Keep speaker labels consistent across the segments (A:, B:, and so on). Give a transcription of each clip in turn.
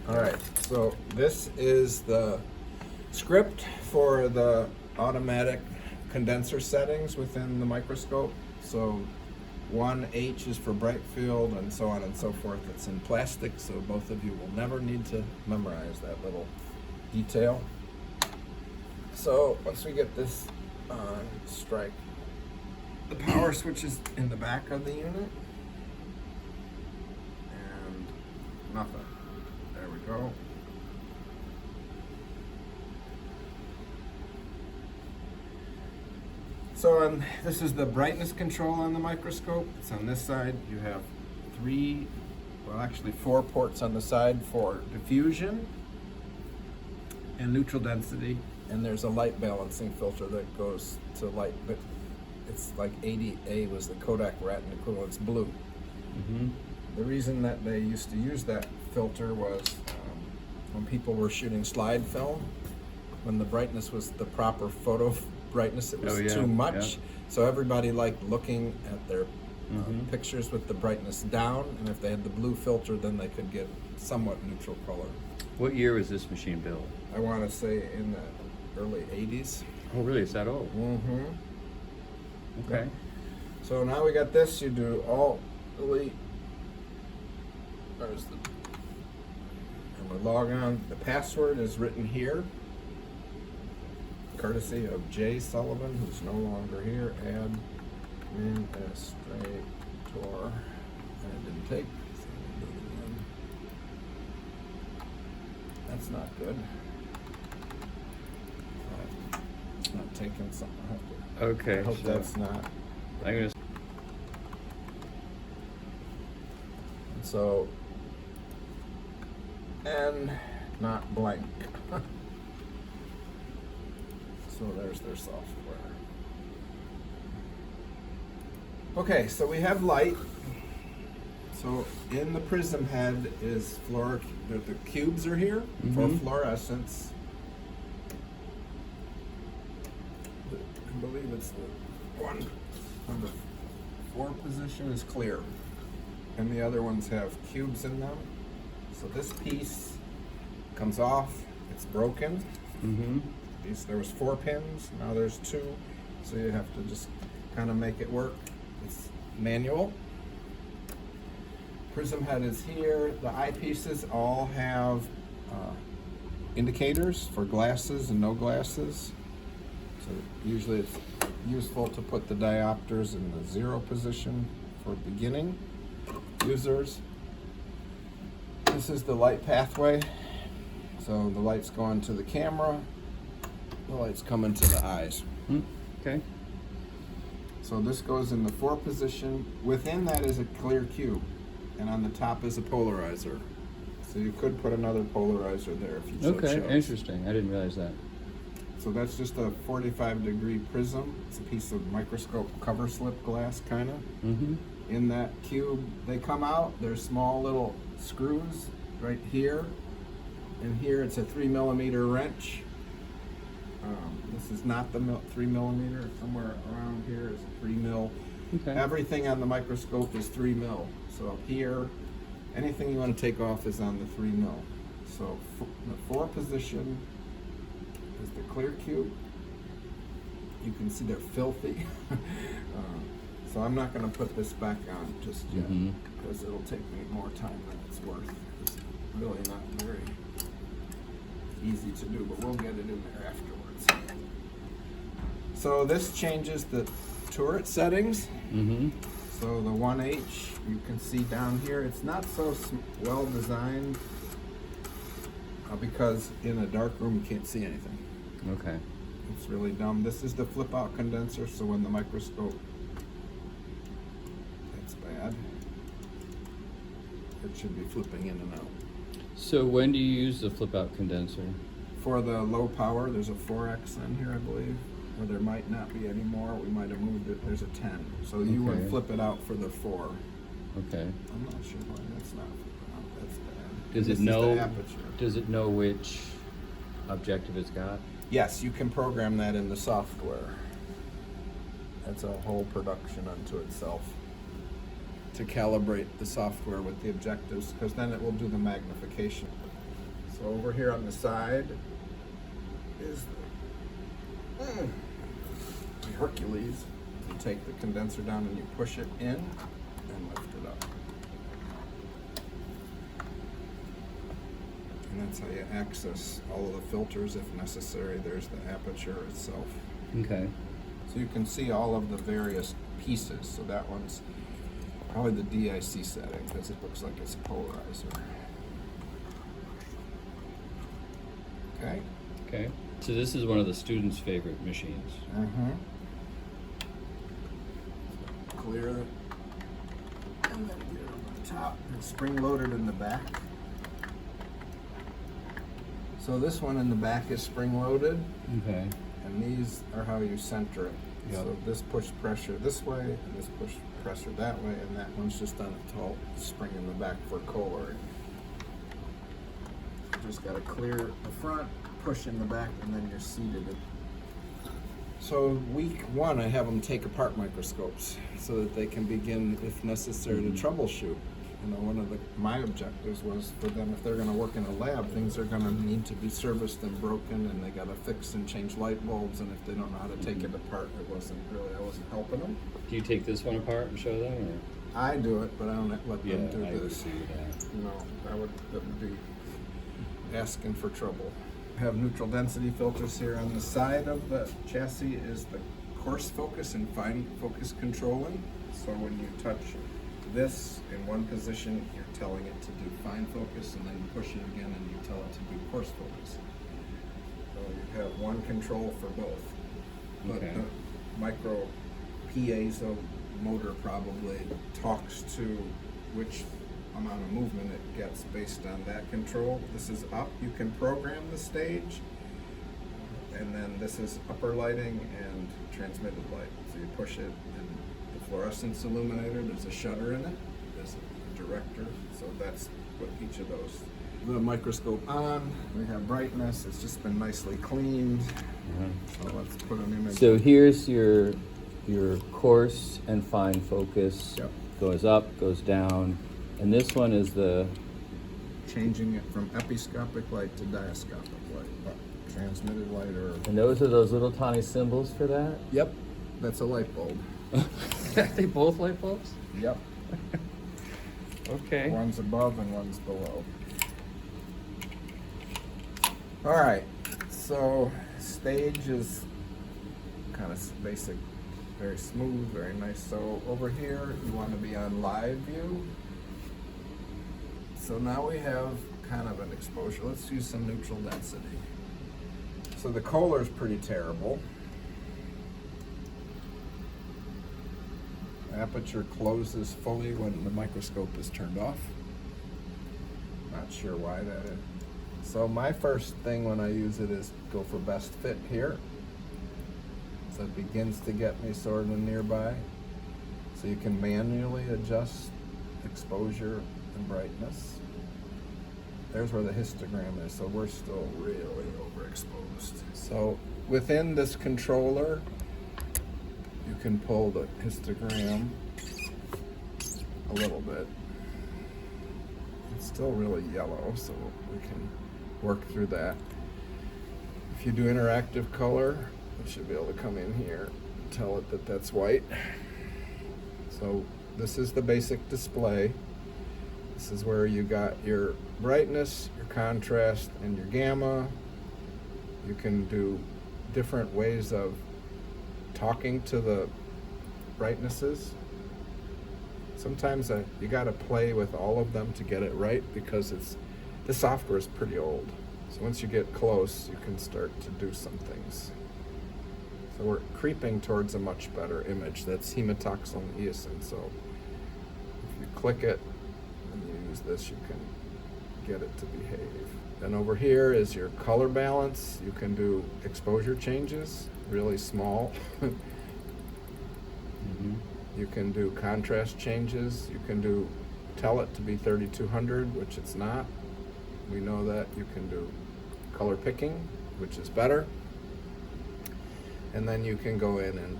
A: All right, so this is the script for the automatic condenser settings within the microscope. So 1H is for bright field and so on and so forth. It's in plastic, so both of you will never need to memorize that little detail. So once we get this on strike, the power switch is in the back of the unit. And nothing. There we go. So this is the brightness control on the microscope. It's on this side. You have four ports on the side for diffusion and neutral density. And there's a light balancing filter that goes to light, but it's like 80A was the Kodak Raton equivalent. It's blue.
B: Mm-hmm.
A: The reason that they used to use that filter was when people were shooting slide film, when the brightness was the proper photo brightness, it was too much. So everybody liked looking at their pictures with the brightness down, and if they had the blue filter, then they could get somewhat neutral color.
B: What year was this machine built?
A: I want to say in the early 80s.
B: Oh, really? Is that old?
A: Mm-hmm.
B: Okay.
A: So now we got this. You do Alt, Delete. There's the. And we log on. The password is written here, courtesy of Jay Sullivan, who's no longer here. Administrator. And it didn't take. So we'll do it again. That's not good. It's not taking something.
B: Okay.
A: I hope that's not.
B: I'm gonna.
A: So, and not blank. So there's their software. Okay, so we have light. So in the prism head is the cubes are here for fluorescence. I believe it's the one on the 4 position is clear, and the other ones have cubes in them. So this piece comes off, it's broken. There was 4 pins, now there's 2, so you have to just kind of make it work. It's manual. Prism head is here. The eyepieces all have indicators for glasses and no glasses. So usually it's useful to put the diopters in the 0 position for beginning users. This is the light pathway. So the light's going to the camera, the light's coming to the eyes.
B: Okay.
A: So this goes in the 4 position. Within that is a clear cube, and on the top is a polarizer. So you could put another polarizer there if you so chose.
B: Okay, interesting. I didn't realize that.
A: So that's just a 45-degree prism. It's a piece of microscope cover slip glass, kind of. In that cube, they come out. There's small little screws right here. And here it's a 3mm wrench. This is not the 3mm. Somewhere around here is 3mm.
B: Okay.
A: Everything on the microscope is 3mm. So here, anything you want to take off is on the 3mm. So the 4 position is the clear cube. You can see they're filthy. So I'm not going to put this back on just yet because it'll take me more time than it's worth. It's really not very easy to do, but we'll get it in there afterwards. So this changes the turret settings. So the 1H, you can see down here, it's not so well designed because in a dark room you can't see anything.
B: Okay.
A: It's really dumb. This is the flip out condenser, so when the microscope, that's bad. It should be flipping in and out.
B: So when do you use the flip out condenser?
A: For the low power, there's a 4X on here, I believe. Or there might not be any more. We might have moved it. There's a 10. So you would flip it out for the 4.
B: Okay.
A: I'm not sure why that's not flipping out. That's bad.
B: Does
A: This
B: it
A: is
B: know?
A: the aperture.
B: Does it know which objective it's got?
A: Yes, you can program that in the software. That's a whole production unto itself to calibrate the software with the objectives, because then it will do the magnification. So over here on the side is the Hercules. You take the condenser down and you push it in and lift it up. And that's how you access all of the filters if necessary. There's the aperture itself.
B: Okay.
A: So you can see all of the various pieces. So that one's probably the DIC setting because it looks like it's a polarizer. Okay.
B: Okay. So this is one of the students' favorite machines.
A: Clear it. And then get it on the top. It's spring loaded in the back. So this one in the back is spring loaded.
B: Okay.
A: And these are how you center it.
B: Yep.
A: So this push pressure this way, and this push pressure that way, and that one's just on a tall spring in the back for collaring. Just got to clear the front, push in the back, and then you're seated. So week one, I have them take apart microscopes so that they can begin, if necessary, to troubleshoot. You know, one of my objectives was for them, if they're going to work in a lab, things are going to need to be serviced and broken, and they got to fix and change light bulbs. And if they don't know how to take it apart, I wasn't helping them.
B: Do you take this one apart and show them, or?
A: I do it, but I don't let them do
B: I would
A: this.
B: do that.
A: No, that would be asking for trouble. I have neutral density filters here on the side of the chassis is the coarse focus and fine focus controlling. So when you touch this in one position, you're telling it to do fine focus, and then you push it again and you tell it to do coarse focus. So you have one control for both. But
B: Okay.
A: the micro piezo motor probably talks to which amount of movement it gets based on that control. This is up, you can program the stage, and then this is upper lighting and transmitted light. So you push it, and the fluorescence illuminator, there's a shutter in it, there's a director, so that's what each of those. The microscope on, we have brightness, it's just been nicely cleaned. So let's put an image.
B: So here's your coarse and fine focus.
A: Yep.
B: Goes up, goes down, and this one is the.
A: Changing it from episcopic light to diascopic light, transmitted light or.
B: And those are those little tiny symbols for that.
A: Yep, that's a light bulb.
B: Are they both light bulbs?
A: Yep.
B: Okay.
A: One's above and one's below. All right, so stage is kind of basic, very smooth, very nice. So over here, you want to be on live view. So now we have kind of an exposure. Let's use some neutral density. So the Kohler's pretty terrible. Aperture closes fully when the microscope is turned off. Not sure why that is. So my first thing when I use it is go for best fit here. So it begins to get me sort of nearby. So you can manually adjust exposure and brightness. There's where the histogram is, so we're still really overexposed. So within this controller, you can pull the histogram a little bit. It's still really yellow, so we can work through that. If you do interactive color, you should be able to come in here and tell it that that's white. So this is the basic display. This is where you got your brightness, your contrast, and your gamma. You can do different ways of talking to the brightnesses. Sometimes you got to play with all of them to get it right because the software is pretty old. So once you get close, you can start to do some things. So we're creeping towards a much better image. That's hematoxylin eosin. So if you click it and you use this, you can get it to behave. Then over here is your color balance. You can do exposure changes, really small. You can do contrast changes. You can tell it to be 3200, which it's not. We know that. You can do color picking, which is better. And then you can go in and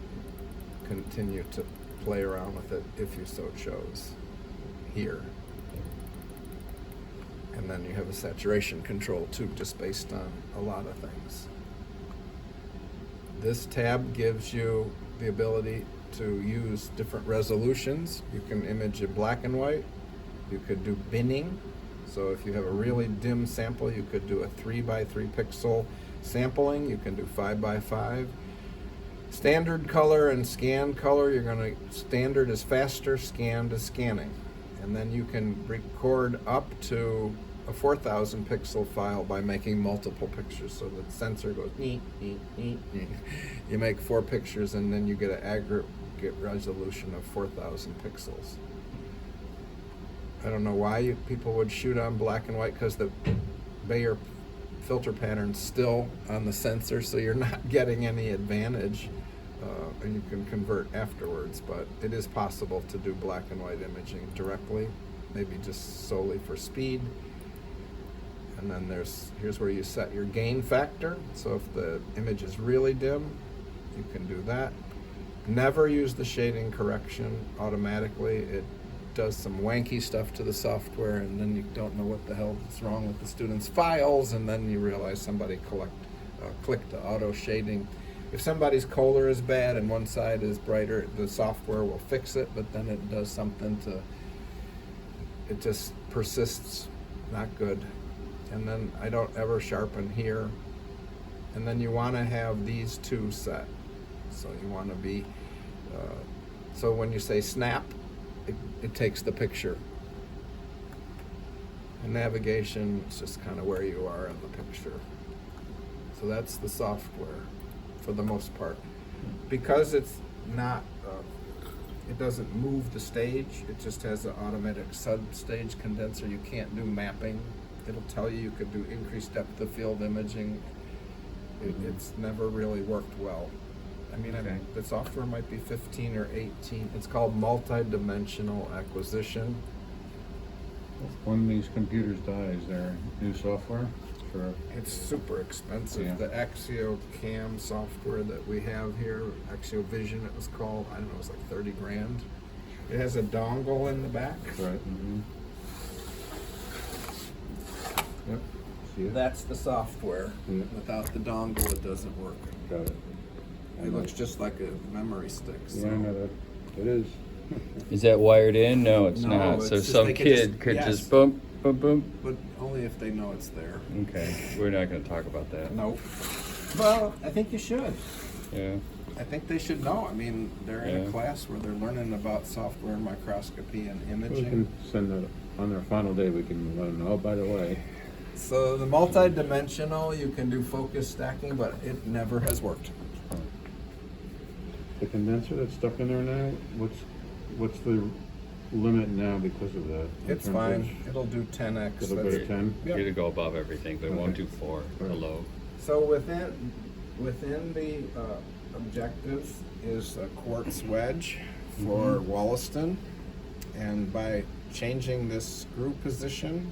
A: continue to play around with it if you so chose here. And then you have a saturation control too, just based on a lot of things. This tab gives you the ability to use different resolutions. You can image in black and white. You could do binning. So if you have a really dim sample, you could do a 3x3 pixel sampling. You can do 5x5. Standard color and scan color, standard is faster, scanned is scanning. And then you can record up to a 4,000 pixel file by making multiple pictures. So the sensor goes, neat, neat, neat, neat. You make 4 pictures and then you get an aggregate resolution of 4,000 pixels. I don't know why people would shoot on black and white, because the Bayer filter pattern's still on the sensor, so you're not getting any advantage, and you can convert afterwards. But it is possible to do black and white imaging directly, maybe just solely for speed. And then here's where you set your gain factor. So if the image is really dim, you can do that. Never use the shading correction automatically. It does some wanky stuff to the software, and then you don't know what the hell is wrong with the students' files, and then you realize somebody clicked the auto shading. If somebody's color is bad and one side is brighter, the software will fix it, but then it does something it just persists, not good. And then I don't ever sharpen here. And then you want to have these two set. So you want to be, so when you say snap, it takes the picture. And navigation is just kind of where you are in the picture. So that's the software for the most part. Because it's not, it doesn't move the stage, it just has an automatic sub-stage condenser. You can't do mapping. It'll tell you could do increased depth of field imaging. It's never really worked well. I mean,
B: Okay.
A: The software might be 15 or 18. It's called multi-dimensional acquisition.
C: When these computers die, is there new software for?
A: It's super expensive.
C: Yeah.
A: The AxioCam software that we have here, AxioVision it was called, I don't know, it was like 30 grand. It has a dongle in the back.
C: Right. Yep. See it?
A: That's the software.
C: Yeah.
A: Without the dongle, it doesn't work.
C: Got it.
A: It looks just like a memory stick.
C: Yeah, I know that. It is.
B: Is that wired in? No, it's
A: No,
B: not.
A: it's
B: So
A: just-
B: some
A: they could
B: kid
A: just-
B: could
A: yes.
B: just boom, boom, boom.
A: But only if they know it's there.
B: Okay, we're not going to talk about that.
A: Nope. Well, I think you should.
B: Yeah.
A: I think they should know. I mean, they're in
B: Yeah.
A: a class where they're learning about software, microscopy, and
C: We
A: imaging.
C: can send that on their final day. We can let them know. Oh, by the way,
A: So the multi-dimensional, you can do focus stacking, but it never has worked.
C: the condenser that's stuck in there now. What's the limit now because of that? in
A: It's
C: terms
A: fine.
C: of-
A: It'll do 10x.
C: It'll go to 10?
A: Yep.
B: You're to go above everything, but it won't
C: Okay.
B: do 4
C: Right.
B: below.
A: So within the objectives is a quartz wedge for Wollaston, and by changing this screw position,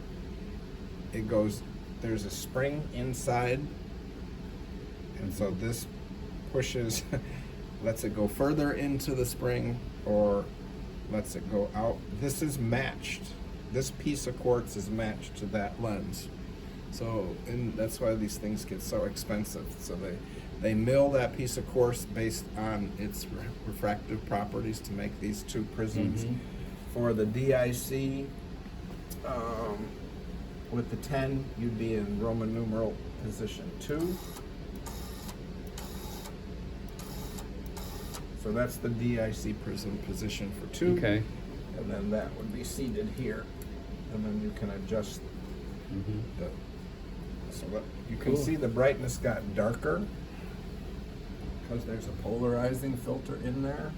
A: it goes. There's a spring inside, and so this pushes, lets it go further into the spring, or lets it go out. This is matched. This piece of quartz is matched to that lens. So, and that's why these things get so expensive. So they mill that piece of quartz based on its refractive properties to make these two prisms. For the DIC, with the 10, you'd be in Roman numeral position 2. So that's the DIC prism position for 2.
B: Okay.
A: And then that would be seated here. And then you can adjust the, so that you can
B: Cool.
A: see the brightness got darker because there's a polarizing filter in there.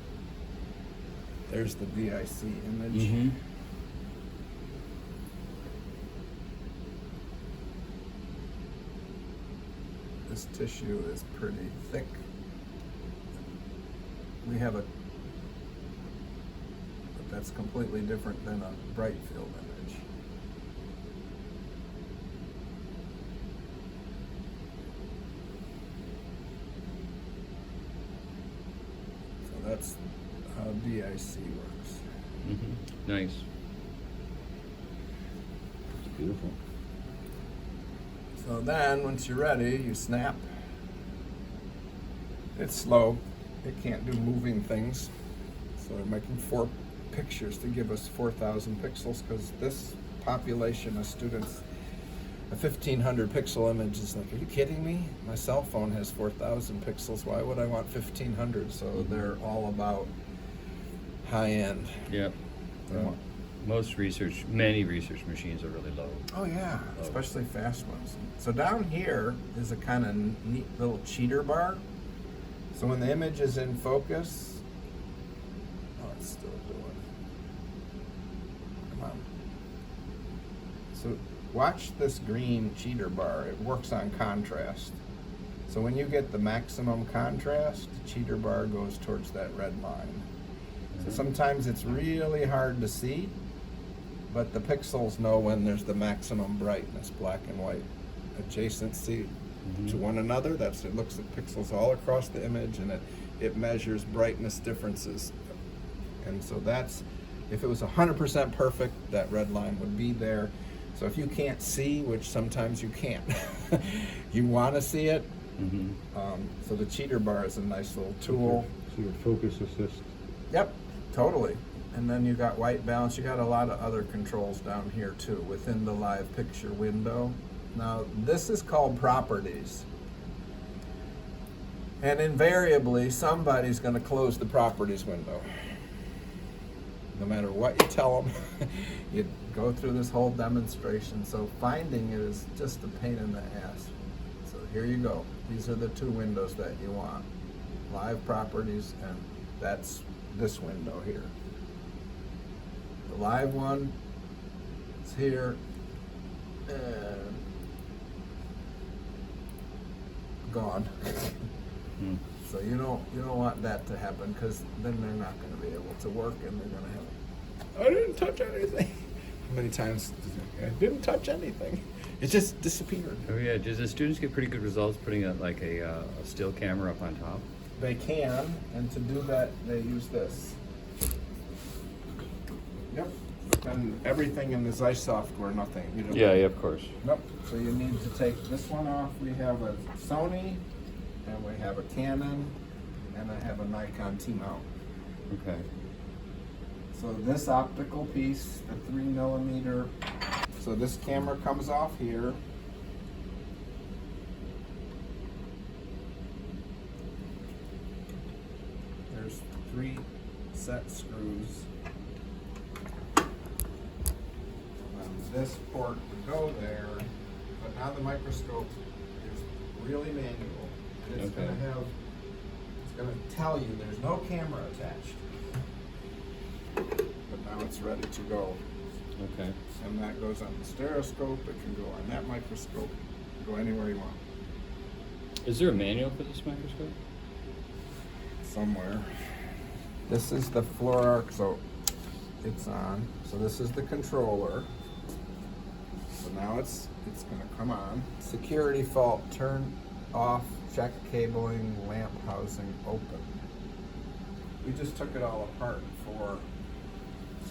A: There's the DIC image. This tissue is pretty thick. We have but that's completely different than a bright field image. So that's how DIC works.
B: Nice.
C: It's beautiful.
A: So then, once you're ready, you snap. It's slow. It can't do moving things. So they're making 4 pictures to give us 4,000 pixels, because this population of students, a 1,500 pixel image is like, are you kidding me? My cell phone has 4,000 pixels. Why would I want 1,500? So they're all about high end.
B: Yep.
A: So-
B: Many research machines are really low.
A: Oh yeah, especially fast ones. So down here is a kind of neat little cheater bar. So when the image is in focus, oh, it's still doing. Come on. So watch this green cheater bar. It works on contrast. So when you get the maximum contrast, the cheater bar goes towards that red line. So sometimes it's really hard to see, but the pixels know when there's the maximum brightness, black and white adjacency to one another. It looks at pixels all across the image, and it measures brightness differences. And so that's, if it was 100% perfect, that red line would be there. So if you can't see, which sometimes you can't, you want to see it. So the cheater bar is a nice little tool.
C: So your focus assist.
A: Yep, totally. And then you got white balance. You got a lot of other controls down here too within the live picture window. Now this is called properties. And invariably somebody's going to close the properties window. No matter what you tell them, you go through this whole demonstration. So finding it is just a pain in the ass. So here you go. These are the 2 windows that you want. Live properties, and that's this window here. The live one is here, and gone. So you don't want that to happen, because then they're not going to be able to work, and they're going to have, I didn't touch anything. How many times I didn't touch anything? It just disappeared.
B: Oh yeah, do the students get pretty good results putting a still camera up on top?
A: They can, and to do that, they use this. Yep. And everything in the Zeiss software, nothing. You don't.
B: Yeah, of course.
A: Nope. So you need to take this one off. We have a Sony, and we have a Canon, and I have a Nikon T-mount.
B: Okay.
A: So this optical piece, the 3mm, so this camera comes off here. There's 3 set screws. This port would go there, but now the microscope is really manual. And it's
B: Okay.
A: it's gonna tell you there's no camera attached. But now it's ready to go.
B: Okay.
A: And that goes on the stereoscope, it can go on that microscope, go anywhere you want.
B: Is there a manual for this microscope?
A: Somewhere. This is the fluorarc, so it's on. So this is the controller. So now it's gonna come on. Security fault, turn off, check cabling, lamp housing open. We just took it all apart for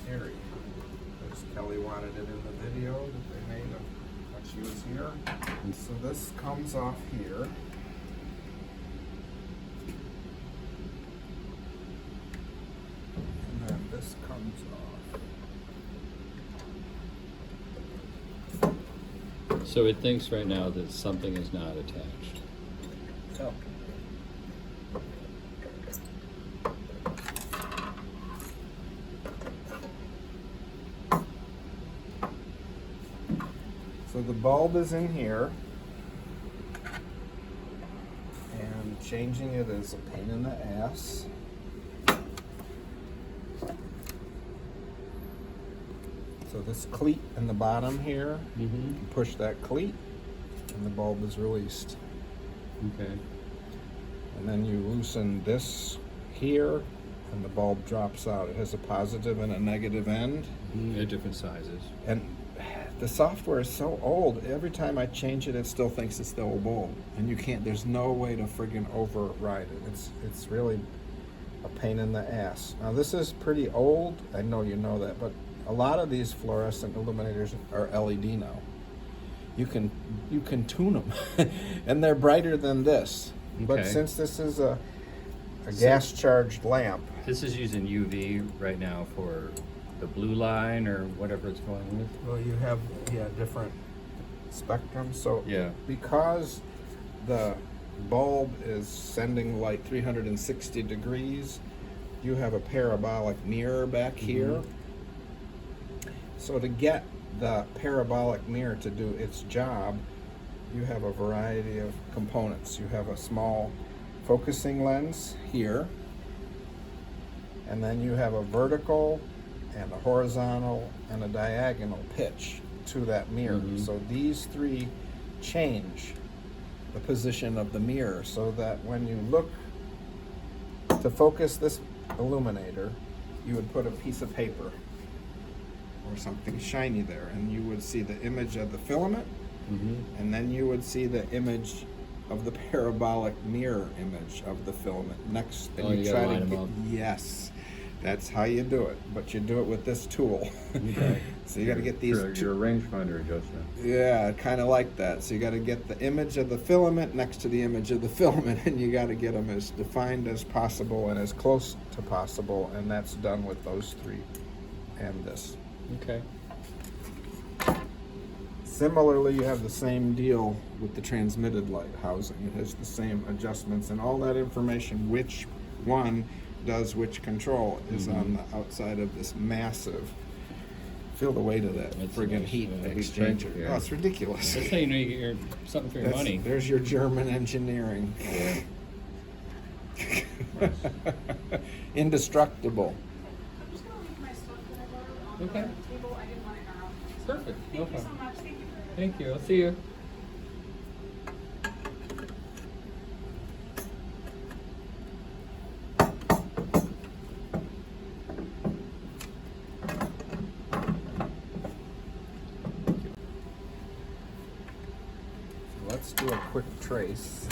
A: Terry, because Kelly wanted it in the video that they made of when she was here. And so this comes off here. And then this comes off.
B: So it thinks right now that something is not attached.
A: So. So the bulb is in here, and changing it is a pain in the ass. So this cleat in the bottom here, you push that cleat, and the bulb is released.
B: Okay.
A: And then you loosen this here, and the bulb drops out. It has a positive and a negative end.
B: At different sizes.
A: And the software is so old, every time I change it, it still thinks it's the old bulb. And you can't, there's no way to friggin' override it. It's really a pain in the ass. Now this is pretty old, I know you know that, but a lot of these fluorescent illuminators are LED now. you can tune them, and they're brighter than this. But
B: Okay.
A: since this is a gas charged lamp,
B: This is using UV right now for the blue line or whatever it's going with.
A: well, you have different spectrums. So
B: Yeah.
A: because the bulb is sending light 360 degrees, you have a parabolic mirror back here. So to get the parabolic mirror to do its job, you have a variety of components. You have a small focusing lens here, and then you have a vertical and a horizontal and a diagonal pitch to that mirror. So these three change the position of the mirror so that when you look to focus this illuminator, you would put a piece of paper or something shiny there, and you would see the image of the filament, and then you would see the image of the parabolic mirror image of the filament next. And
B: Oh, you gotta line them up.
A: Yes, that's how you do it. But you do it with this tool.
B: Okay.
A: So you got to get these.
C: Your rangefinder adjustment.
A: Yeah, kind of like that. So you got to get the image of the filament next to the image of the filament, and you got to get them as defined as possible and as close to possible, and that's done with those three and this.
B: Okay.
A: Similarly, you have the same deal with the transmitted light housing. It has the same adjustments, and all that information, which one does which control, is on the outside of this massive. Feel the weight of that
B: That's
A: friggin'
B: nice,
A: heat
B: heat
A: exchanger.
B: exchanger, yeah.
A: Oh, it's ridiculous.
B: That's how you know you get your, something for your money.
A: There's your German engineering. Indestructible.
D: I'm just gonna leave my stuff that I borrowed on
B: Okay.
D: the table. I didn't want it gone.
B: Perfect. No
D: Thank you so
B: problem.
D: much. Thank you for
B: Thank you. I'll see you.
A: Let's do a quick trace.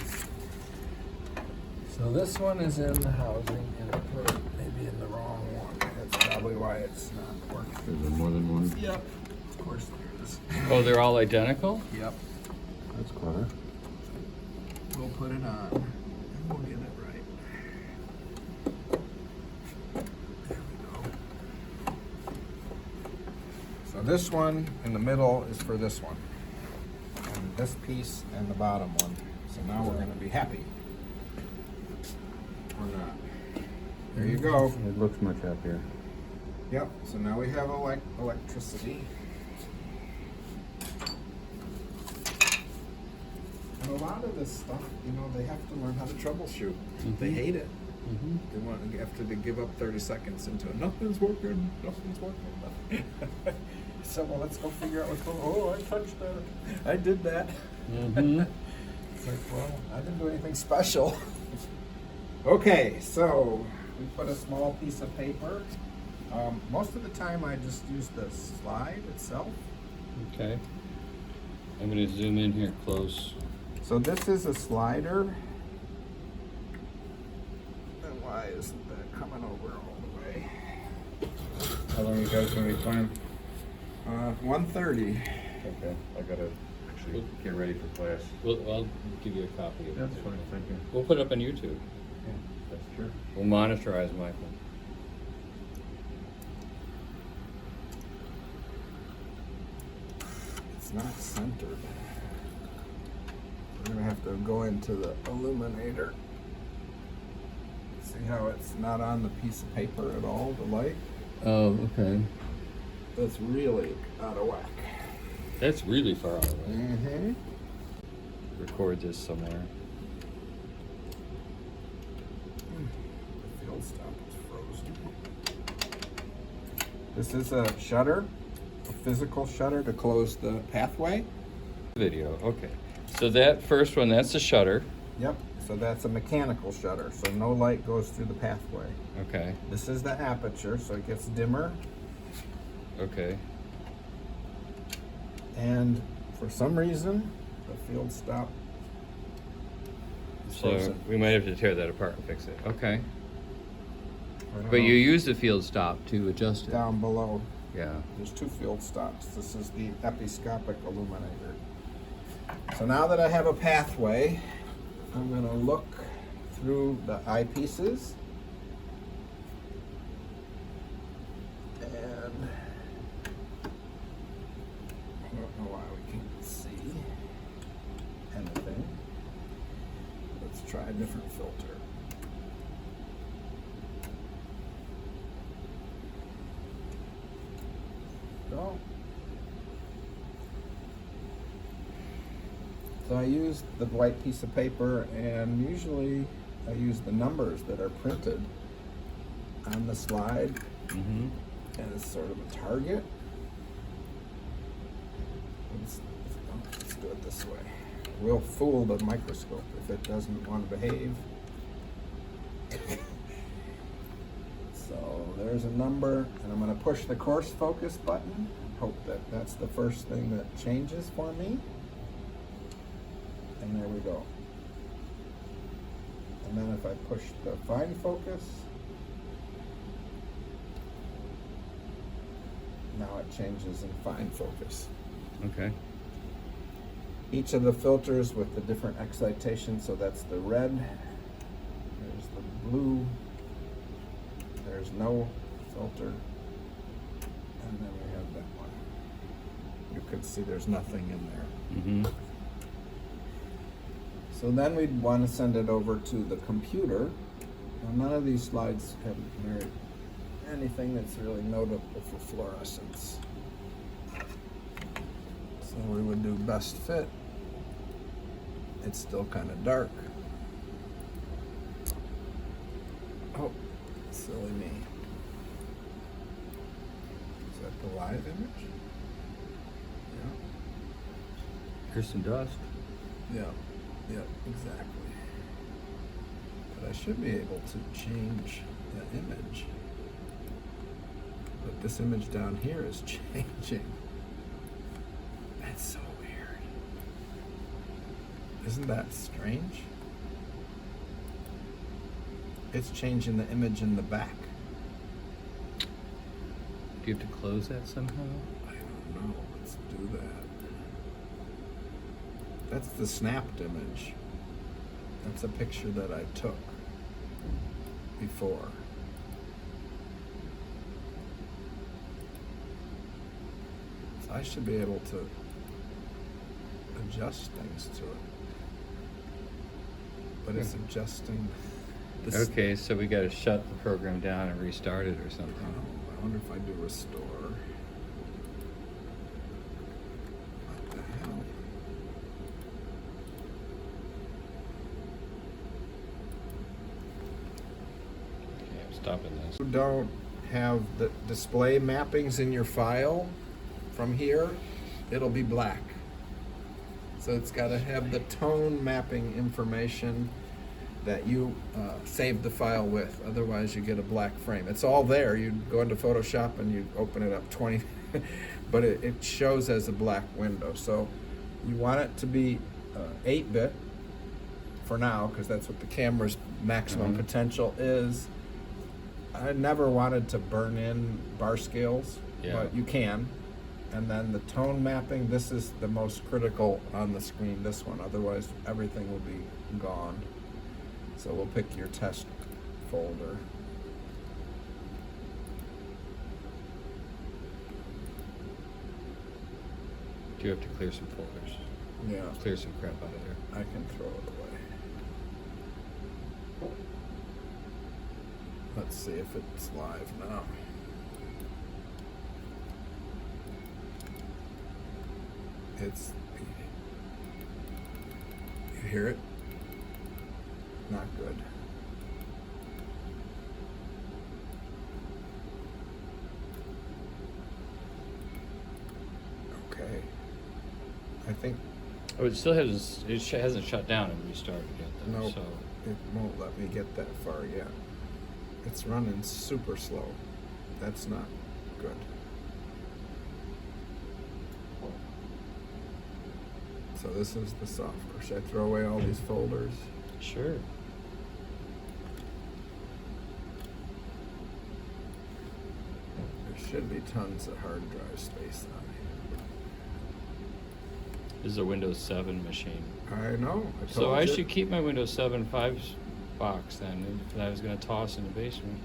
A: So this one is in the housing, and I put it maybe in the wrong one. That's probably why it's not working.
C: Is there more than one?
A: Yep. Of course there is.
B: Oh, they're all identical?
A: Yep.
C: That's clever.
A: We'll put it on, and we'll get it right. There we go. So this one in the middle is for this one. And this piece and the bottom one. So now we're gonna be happy. Or not. There you go.
C: It looks much happier.
A: Yep, so now we have electricity. And a lot of this stuff, you know, they have to learn how to troubleshoot. They hate it. They want to have to give up 30 seconds into it. Nothing's working. So, well, let's go figure out what's going on. Oh, I touched that. I did that. It's like, well, I didn't do anything special. Okay, so we put a small piece of paper. Most of the time I just use the slide itself.
B: Okay. I'm going to zoom in here close.
A: So this is a slider. And why isn't that coming over all the way?
C: How long you guys gonna be playing?
A: 1:30.
C: Okay, I gotta actually get ready for class.
B: I'll give you a copy of it.
C: That's fine, thank you.
B: We'll put it up on YouTube.
C: Yeah, that's true.
B: We'll monitorize Michael.
A: It's not centered. We're gonna have to go into the illuminator. See how it's not on the piece of paper at all, the light?
B: Oh, okay.
A: That's really out of whack.
B: That's really far away.
A: Mm-hmm.
B: Record this somewhere.
A: The field stop is frozen. This is a shutter, a physical shutter to close the pathway.
B: Video, okay. So that first one, that's the shutter.
A: Yep, so that's a mechanical shutter, so no light goes through the pathway.
B: Okay,
A: This is the aperture, so it gets dimmer,
B: okay.
A: and for some reason, the field stop is
B: So
A: frozen.
B: we might have to tear that apart and fix it. Okay.
A: I don't
B: But
A: know.
B: you use the field stop to adjust it.
A: Down below,
B: Yeah.
A: there's two field stops. This is the episcopic illuminator. So now that I have a pathway, I'm going to look through the eyepieces. And I don't know why we can't see anything. Let's try a different filter. Go. So I used the white piece of paper, and usually I use the numbers that are printed on the slide as sort of a target. Let's do it this way. We'll fool the microscope if it doesn't want to behave. So there's a number, and I'm going to push the coarse focus button. Hope that that's the first thing that changes for me. And there we go. And then if I push the fine focus, now it changes in fine focus.
B: Okay.
A: Each of the filters with the different excitation, so that's the red, there's the blue, there's no filter, and then we have that one. You can see there's nothing in there. So then we'd want to send it over to the computer. Now, none of these slides have anything that's really notable for fluorescence. So we would do best fit. It's still kind of dark. Oh, silly me. Is that the live image? Yeah.
B: Here's some dust.
A: Yeah, yeah, exactly. But I should be able to change the image. But this image down here is changing. That's so weird. Isn't that strange? It's changing the image in the back.
B: Do you have to close that somehow?
A: I don't know. Let's do that. That's the snapped image. That's a picture that I took before. So I should be able to adjust things to it. But it's adjusting this.
B: Okay, so we got to shut the program down and restart it or something.
A: Oh, I wonder if I do restore. What the hell?
B: Okay, I'm stopping this.
A: You don't have the display mappings in your file from here, it'll be black. So it's got to have the tone mapping information that you saved the file with. Otherwise you get a black frame. It's all there. You go into Photoshop and you open it up 20, but it shows as a black window. So you want it to be 8-bit for now, because that's what the camera's maximum potential is. I never wanted to burn in bar scales, but you can. And then the tone mapping, this is the most critical on the screen, this one. Otherwise, everything will be gone. So we'll pick your test folder.
B: Do you have to clear some folders?
A: Yeah,
B: Clear some crap out of there.
A: I can throw it away. Let's see if it's live now. It's, you hear it? Not good. Okay. I think,
B: Oh, it still has. It hasn't shut down and restarted yet, though.
A: no,
B: So
A: it won't let me get that far yet. It's running super slow. That's not good. So this is the software. Should I throw away all these folders?
B: sure.
A: There should be tons of hard drive space on
B: This is a Windows 7 machine.
A: I know. I
B: So
A: told
B: I
A: you.
B: should keep my Windows 7 5 box then, if I was going to toss in the basement.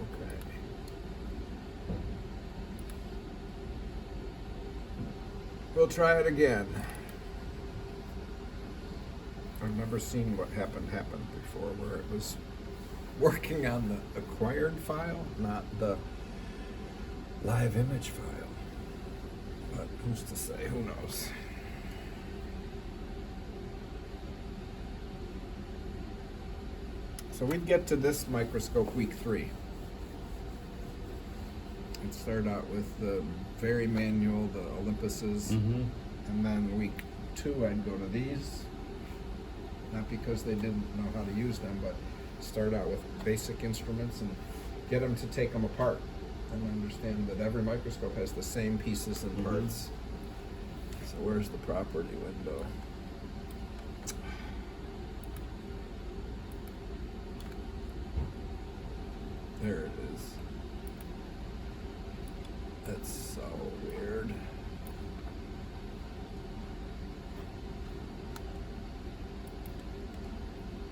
A: Okay. We'll try it again. I've never seen what happened before, where it was working on the acquired file, not the live image file. But who's to say? Who knows? So we'd get to this microscope week 3. I'd start out with the very manual, the Olympuses, and then week 2 I'd go to these. Not because they didn't know how to use them, but start out with basic instruments and get them to take them apart and understand that every microscope has the same pieces and parts. So where's the property window? There it is. That's so weird.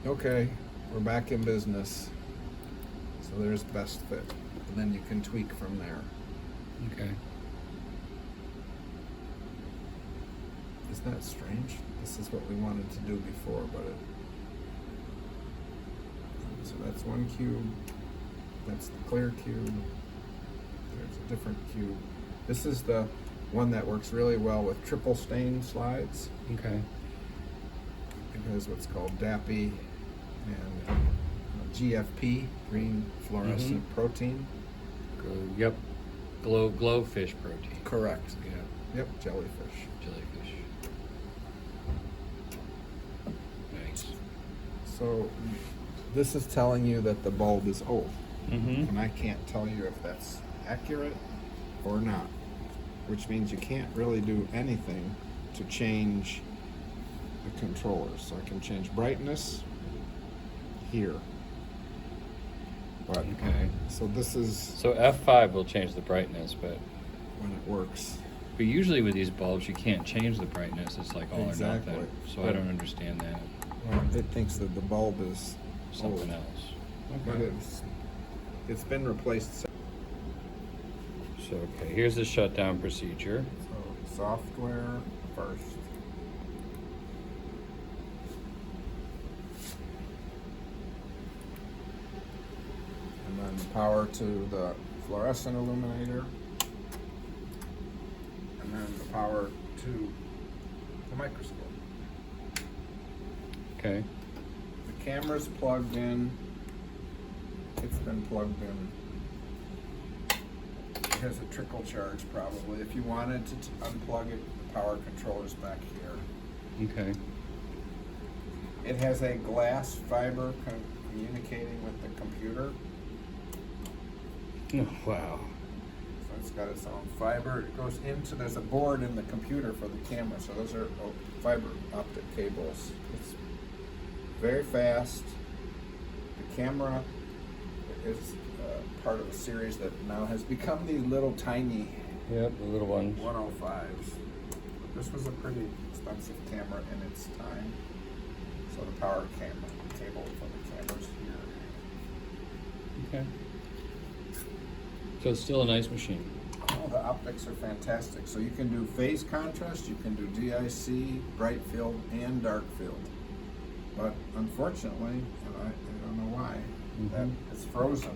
A: Okay, we're back in business. So there's best fit. And then you can tweak from there.
B: Okay.
A: Isn't that strange? This is what we wanted to do before, but it... So that's one cube. That's the clear cube. There's a different cube. This is the one that works really well with triple stain slides.
B: Okay.
A: It has what's called DAPI and GFP, green fluorescent protein.
B: Yep. Glowfish protein.
A: Correct.
B: Yeah.
A: Yep, jellyfish.
B: Jellyfish. Nice.
A: So this is telling you that the bulb is old.
B: Mm-hmm.
A: And I can't tell you if that's accurate or not, which means you can't really do anything to change the controllers. So I can change brightness here. But,
B: Okay.
A: so this is
B: So F5 will change the brightness, but
A: works.
B: usually with these bulbs you can't change the brightness. It's like all
A: Exactly.
B: or nothing. So I don't understand that.
A: Well, it thinks that the bulb is
B: Something
A: old,
B: else.
A: but
B: Okay.
A: it's been replaced. So
B: So okay, here's the shutdown procedure.
A: software first. And then power to the fluorescent illuminator. And then the power to the microscope.
B: Okay.
A: The camera's plugged in. It's been plugged in. It has a trickle charge probably. If you wanted to unplug it, the power controller's back here.
B: Okay.
A: It has a glass fiber communicating with the computer.
B: Oh, wow.
A: So it's got its own fiber. It goes into, there's a board in the computer for the camera. So those are fiber optic cables. It's very fast. The camera is part of a series that now has become the little tiny
B: Yep, the little ones.
A: 105s. This was a pretty expensive camera in its time. So the power cable for the camera's here.
B: Okay. So it's still a nice machine.
A: Oh, the optics are fantastic. So you can do phase contrast, you can do DIC, bright field, and dark field. But unfortunately, and I don't know why, that it's frozen.